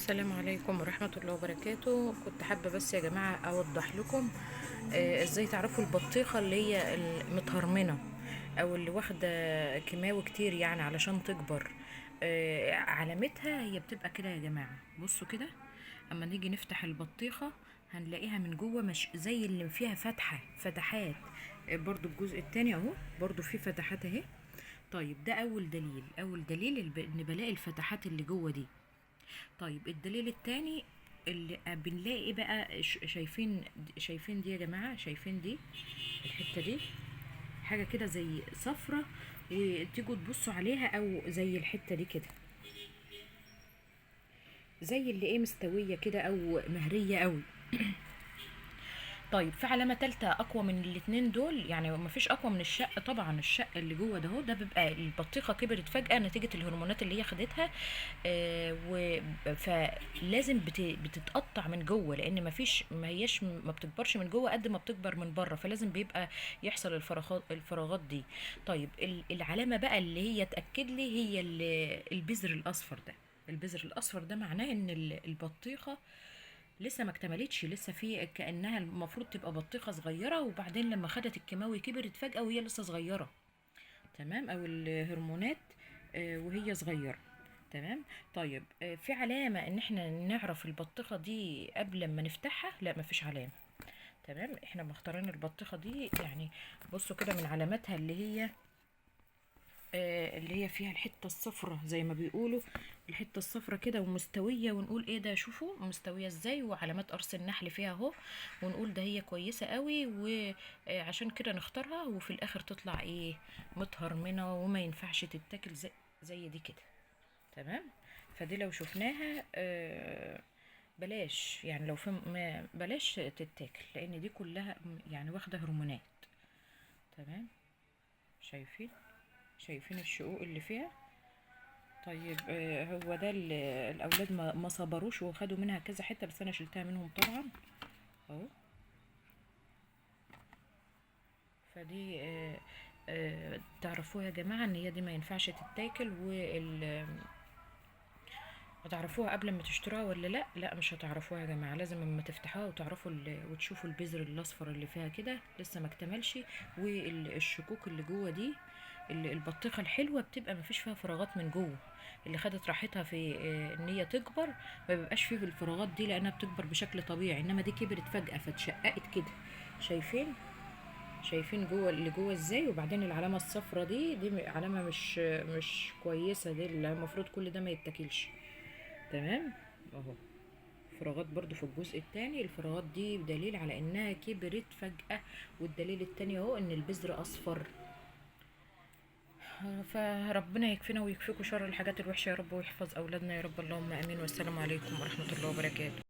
السلام عليكم ورحمة الله وبركاته. كنت حابة بس يا جماعة أوضح لكم ازاي تعرفوا البطيخة اللي هي المتهرمنة أو اللي واخدة كيماوي كتير يعني علشان تكبر. علامتها هي بتبقى كده يا جماعة، بصوا كده. أما نيجي نفتح البطيخة هنلاقيها من جوه مش زي اللي فيها فتحات. برضو الجزء التاني اهو برضو فيه فتحات اهي. طيب ده أول دليل إن بلاقي الفتحات اللي جوه دي. طيب الدليل التاني اللي بنلاقي ايه بقى، شايفين دي يا جماعة، شايفين دي الحتة دي حاجة كده زي صفرة، وتيجوا تبصوا عليها او زي الحتة دي كده، زي اللي ايه مستوية كده او مهرية قوي. طيب في علامة تالتة أقوى من الاتنين دول، يعني مفيش أقوى من الشق طبعا. الشق اللي جوه ده هو ده بيبقى البطيخة كبرت فجأة نتيجة الهرمونات اللي هي خدتها. فلازم بتتقطع من جوه، لأن مفيش ما هيش ما بتكبرش من جوه قد ما بتكبر من بره، فلازم بيبقى يحصل الفراغات دي. طيب العلامة بقى اللي هي تأكد لي هي البذر الأصفر ده. البذر الأصفر ده معناه إن البطيخة لسه ما اكتملتش، لسه في كأنها المفروض تبقى بطيخة صغيرة، وبعدين لما خدت الكيماوي كبرت فجأة وهي لسه صغيرة. تمام، او الهرمونات وهي صغيرة. تمام. طيب في علامة ان احنا نعرف البطيخة دي قبل ما نفتحها؟ لا مفيش علامة. تمام، احنا مختارين البطيخة دي يعني. بصوا كده من علاماتها اللي هي فيها الحته الصفرة زي ما بيقولوا، الحته الصفرة كده ومستويه، ونقول ايه ده، شوفوا مستويه ازاي، وعلامات قرص النحل فيها اهو، ونقول ده هي كويسه قوي، وعشان كده نختارها، وفي الاخر تطلع ايه، متهرمنه وما ينفعش تتاكل زي دي كده. تمام. فدي لو شفناها بلاش، يعني لو في بلاش تتاكل، لان دي كلها يعني واخده هرمونات. تمام. شايفين شايفين الشقوق اللي فيها. طيب هو ده الاولاد ما صبروش وخدوا منها كذا حته، بس انا شلتها منهم طبعا اهو. فدي تعرفوها يا جماعه ان هي دي ما ينفعش تتاكل. هتعرفوها قبل ما تشتروها ولا لا؟ لا مش هتعرفوها يا جماعه، لازم اما تفتحوها وتعرفوا وتشوفوا البذر الاصفر اللي فيها كده لسه ما اكتملش، والشكوك اللي جوه دي. البطيخه الحلوه بتبقى ما فيش فيها فراغات من جوه، اللي خدت راحتها في ان هي تكبر، ما بيبقاش فيه الفراغات دي لانها بتكبر بشكل طبيعي، انما دي كبرت فجاه فاتشققت كده. شايفين شايفين جوه اللي جوه ازاي. وبعدين العلامه الصفرا دي علامه مش كويسه، دي اللي المفروض كل ده ما يتاكلش. تمام اهو. فراغات برضو في الجزء التاني، الفراغات دي دليل على انها كبرت فجأة. والدليل التاني اهو ان البذر اصفر. فربنا يكفينا ويكفيكوا شر الحاجات الوحشة يا رب، ويحفظ اولادنا يا رب، اللهم امين. والسلام عليكم ورحمة الله وبركاته.